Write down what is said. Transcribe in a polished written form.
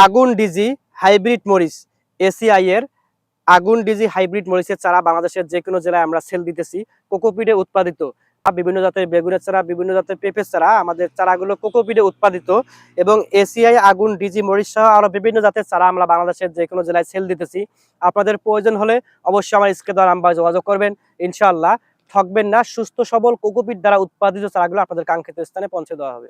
আগুন DG hybrid মরিচ, ACI এর আগুন ডিজি হাইব্রিড মরিচের চারা বাংলাদেশের যে কোনো জেলায় আমরা সেল দিতেছি। কোকোপিটে উৎপাদিত বিভিন্ন জাতের বেগুনের চারা, বিভিন্ন জাতের পেঁপের চারা, আমাদের চারাগুলো কোকোপিটে উৎপাদিত এবং এসিআই আগুন ডিজি মরিচ সহ আরো বিভিন্ন জাতের চারা আমরা বাংলাদেশের যে কোনো জেলায় সেল দিতেছি। আপনাদের প্রয়োজন হলে অবশ্যই আমার স্ক্রিনে দেওয়া নাম্বারে যোগাযোগ করবেন। ইনশাআল্লাহ ঠকবেন না, সুস্থ সবল কোকোপিট দ্বারা উৎপাদিত চারাগুলো আপনাদের কাঙ্ক্ষিত স্থানে পৌঁছে দেওয়া হবে।